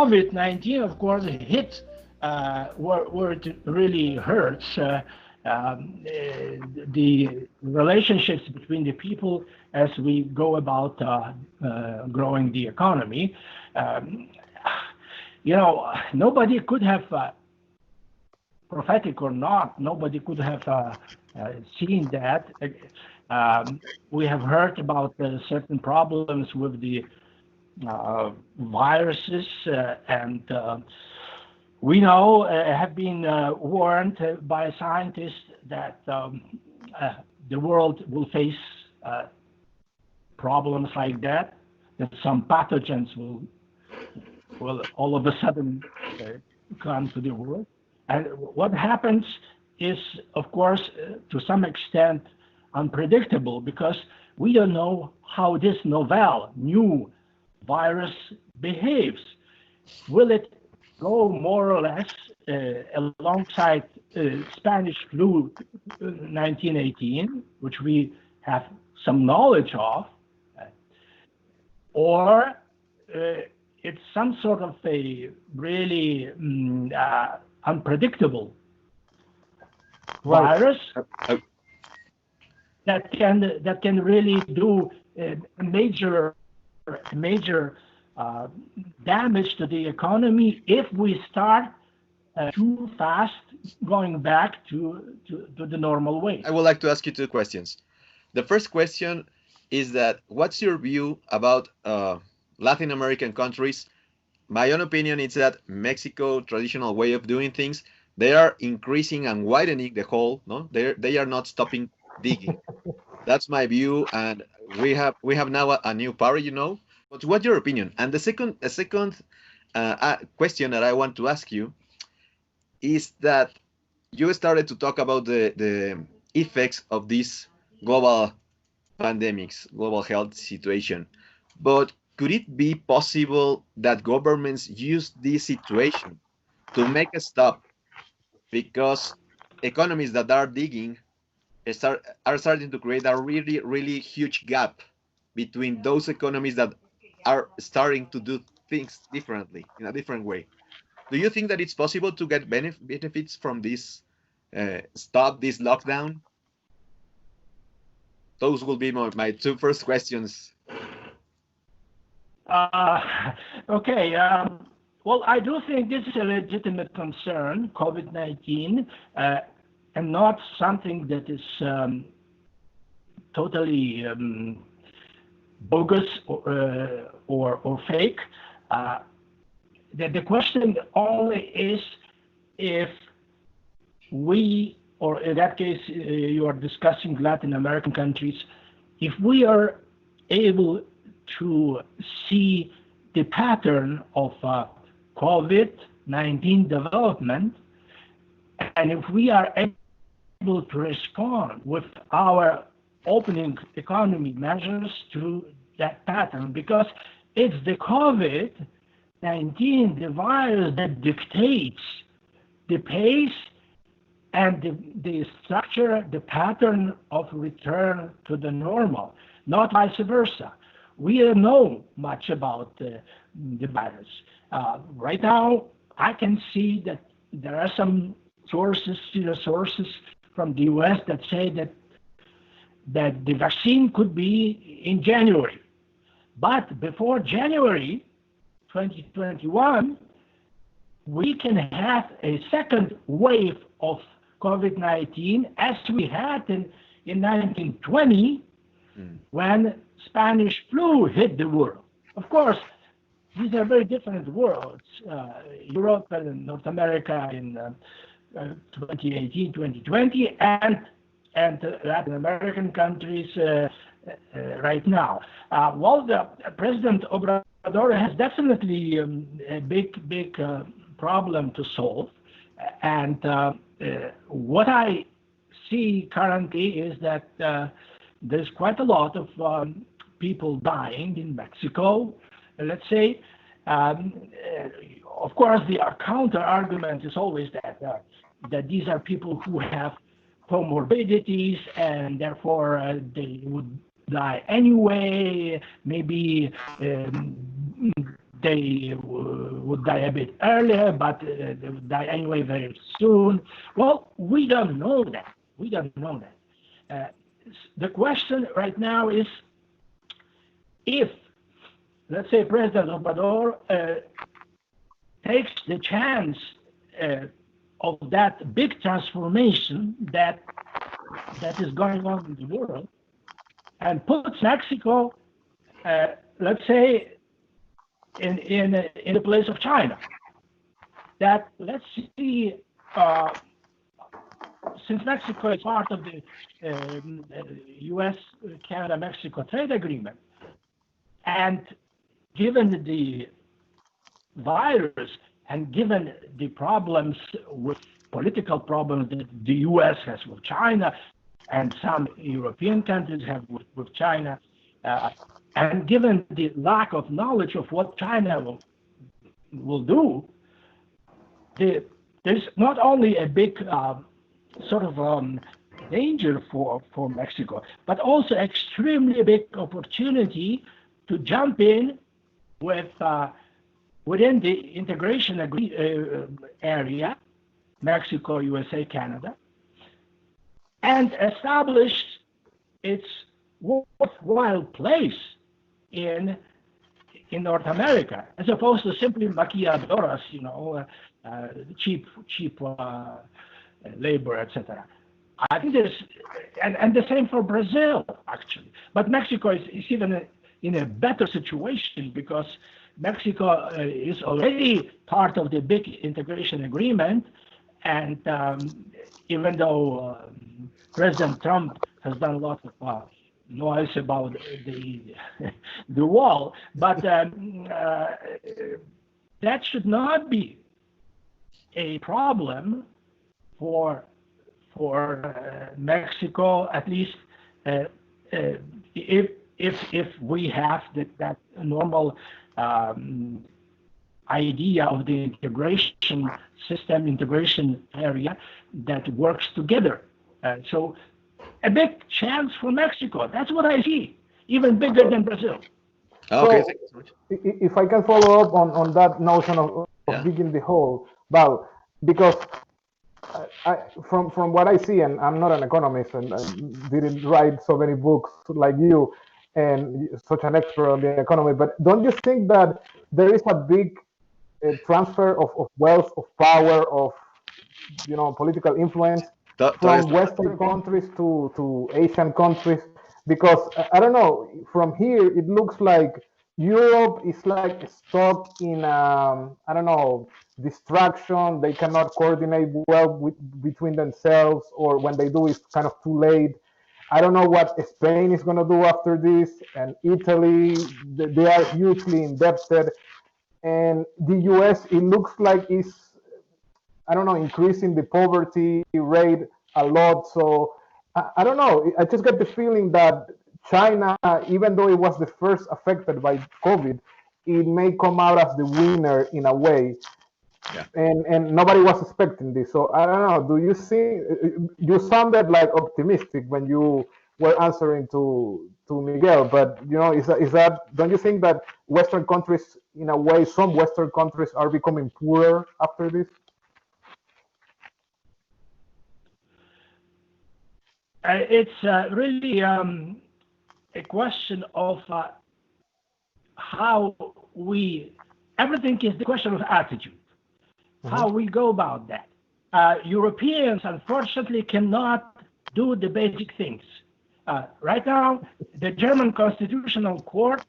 COVID-19, of course, hit where it really hurts. The relationships between the people as we go about growing the economy. Nobody could have, prophetic or not, nobody could have seen that. We have heard about certain problems with the viruses, and we know, have been warned by scientists that the world will face problems like that some pathogens will all of a sudden come to the world. And what happens is, of course, to some extent unpredictable, because we don't know how this novel, new virus behaves. Will it go more or less alongside Spanish flu 1918, which we have some knowledge of, or it's some sort of a really unpredictable virus that can really do major damage to the economy if we start too fast going back to the normal way. I would like to ask you two questions. The first question is that what's your view about Latin American countries? My own opinion is that Mexico traditional way of doing things, they are increasing and widening the hole. No, they are not stopping digging. That's my view, and we have now a new party, you know. But what's your opinion? And the second question that I want to ask you is that you started to talk about the effects of this global pandemics, global health situation. But could it be possible that governments use this situation to make a stop? Because economies that are digging are starting to create a really, really huge gap between those economies that are starting to do things differently, in a different way. Do you think that it's possible to get benefits from this, stop this lockdown? Those will be my two first questions. Okay. Well, I do think this is a legitimate concern, COVID-19, and not something that is totally bogus or fake. The question only is if we, or in that case, you are discussing Latin American countries, if we are able to see the pattern of COVID-19 development, and if we are able to respond with our opening economy measures to that pattern, because it's the COVID-19, the virus, that dictates the pace and the structure, the pattern of return to the normal, not vice versa. We don't know much about the virus. Right now, I can see that there are some sources from the US that say that the vaccine could be in January. But before January 2021, we can have a second wave of COVID-19 as we had in 1920 when Spanish flu hit the world. Of course, these are very different worlds. Europe and North America in 2018, 2020, and Latin American countries right now. Well, the President Obrador has definitely a big problem to solve. And what I see currently is that there's quite a lot of people dying in Mexico, let's say. Of course, the counter argument is always that these are people who have comorbidities and therefore they would die anyway. Maybe they would die a bit earlier, but they would die anyway very soon. Well, we don't know that. We don't know that. The question right now is if, let's say, President Obrador takes the chance of that big transformation that is going on in the world and puts Mexico, let's say, in the place of China. That, let's see, since Mexico is part of the U.S.-Canada-Mexico trade agreement, and given the virus and given the problems with political problems that the U.S. has with China and some European countries have with China, and given the lack of knowledge of what China will do, there's not only a big danger for Mexico, but also extremely big opportunity to jump in with within the integration area, Mexico, USA, Canada, and establish its worthwhile place in North America, as opposed to simply maquiladoras, cheap labor, etc. I think there's, and the same for Brazil, actually. But Mexico is even in a better situation because Mexico is already part of the big integration agreement, and even though President Trump has done a lot of noise about the wall, but that should not be a problem for Mexico, at least if we have that normal idea of the integration system, integration area that works together. So a big chance for Mexico. That's what I see, even bigger than Brazil. Okay. So, if I can follow up on that notion of digging the hole, well, because from what I see, and I'm not an economist and didn't write so many books like you and such an expert on the economy, but don't you think that there is a big transfer of wealth, of power, of political influence from Western countries to Asian countries? Because I don't know, from here it looks like Europe is like stuck in I don't know, distraction. They cannot coordinate well between themselves, or when they do, it's kind of too late. I don't know what Spain is going to do after this, and Italy, they are hugely indebted. And the US, it looks like is, I don't know, increasing the poverty rate a lot. So I don't know. I just get the feeling that China, even though it was the first affected by COVID, it may come out as the winner in a way. Yeah. And nobody was expecting this. So I don't know. Do you see? You sounded like optimistic when you were answering to Miguel, but is that? Don't you think that Western countries, in a way, some Western countries are becoming poorer after this? It's really a question of how everything is the question of attitude, how we go about that. Europeans, unfortunately, cannot do the basic things. Right now, the German Constitutional Court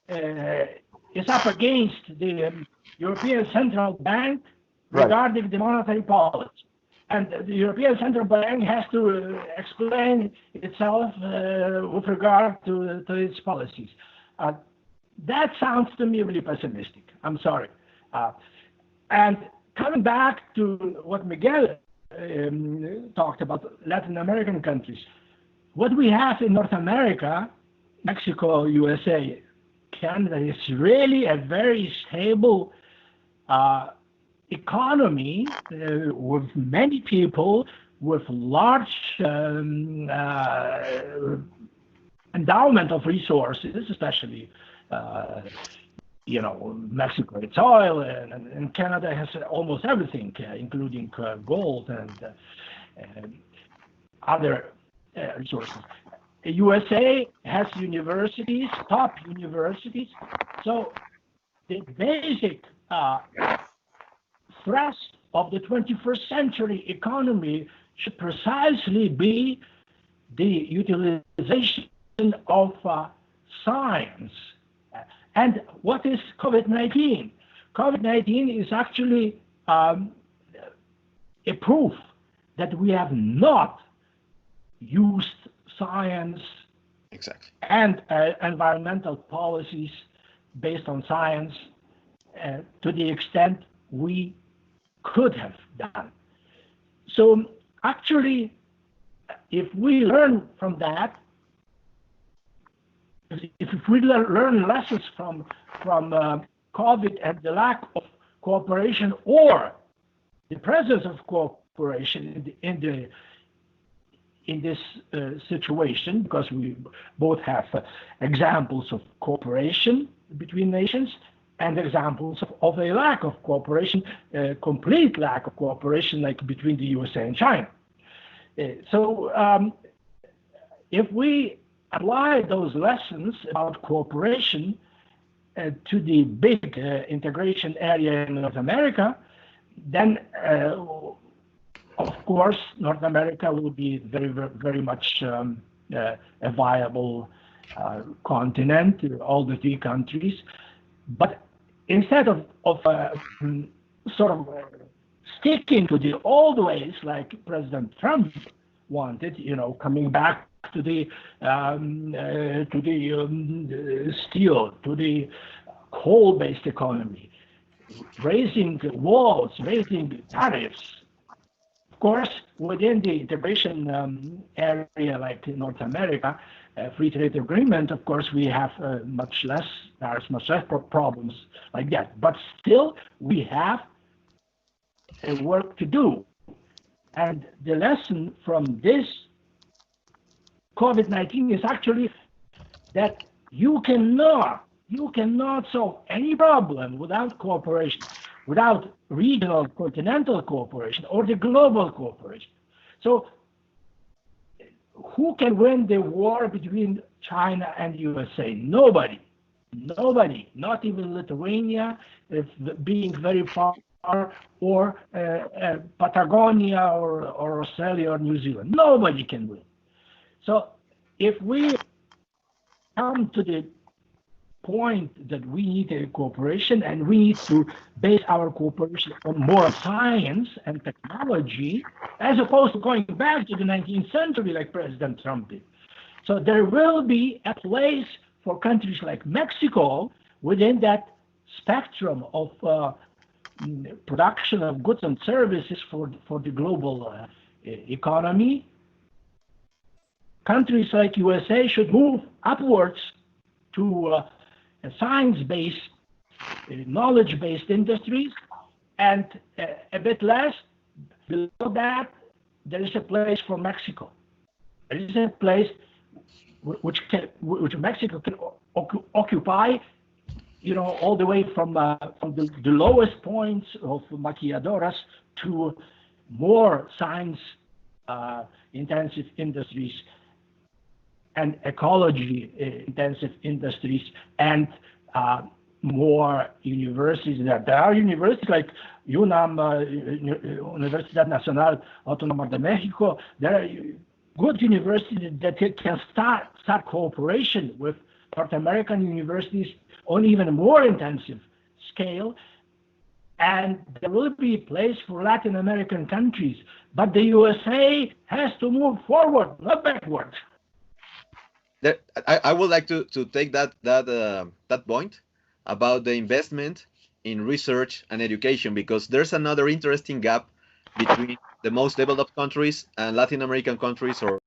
is up against the European Central Bank regarding the monetary policy. And the European Central Bank has to explain itself with regard to its policies. That sounds to me really pessimistic. I'm sorry. And coming back to what Miguel talked about, Latin American countries, what we have in North America, Mexico, USA, Canada, is really a very stable economy with many people, with large endowment of resources, especially Mexico, it's oil, and Canada has almost everything, including gold and other resources. The USA has universities, top universities. So the basic thrust of the 21st century economy should precisely be the utilization of science. And what is COVID-19? COVID-19 is actually a proof that we have not used science and environmental policies based on science to the extent we could have done. So actually, if we learn from that, if we learn lessons from COVID and the lack of cooperation or the presence of cooperation in this situation, because we both have examples of cooperation between nations and examples of a lack of cooperation, complete lack of cooperation, like between the USA and China. So if we apply those lessons about cooperation to the big integration area in North America, then of course North America will be very, very much a viable continent, all the three countries. But instead of sort of sticking to the old ways like President Trump wanted, coming back to the steel, to the coal-based economy, raising walls, raising tariffs. Of course, within the integration area like North America, free trade agreement, of course, we have much less problems like that. But still, we have work to do. And the lesson from this COVID-19 is actually that you cannot solve any problem without cooperation, without regional, continental cooperation, or the global cooperation. So who can win the war between China and USA? Nobody, not even Lithuania, being very far, or Patagonia, or Australia, or New Zealand. Nobody can win. So if we come to the point that we need a cooperation, and we need to base our cooperation on more science and technology, as opposed to going back to the 19th century like President Trump did. So there will be a place for countries like Mexico within that spectrum of production of goods and services for the global economy. Countries like USA should move upwards to science-based, knowledge-based industries, and a bit less below that, there is a place for Mexico. There is a place which Mexico can occupy, all the way from the lowest points of maquiladoras to more science-intensive industries and ecology-intensive industries, and more universities. There are universities like UNAM, Universidad Nacional Autónoma de Mexico. There are good universities that can start cooperation with North American universities on even more intensive scale. And there will be a place for Latin American countries, but the USA has to move forward, not backward. I would like to take that point about the investment in research and education, because there's another interesting gap between the most developed countries and Latin American countries or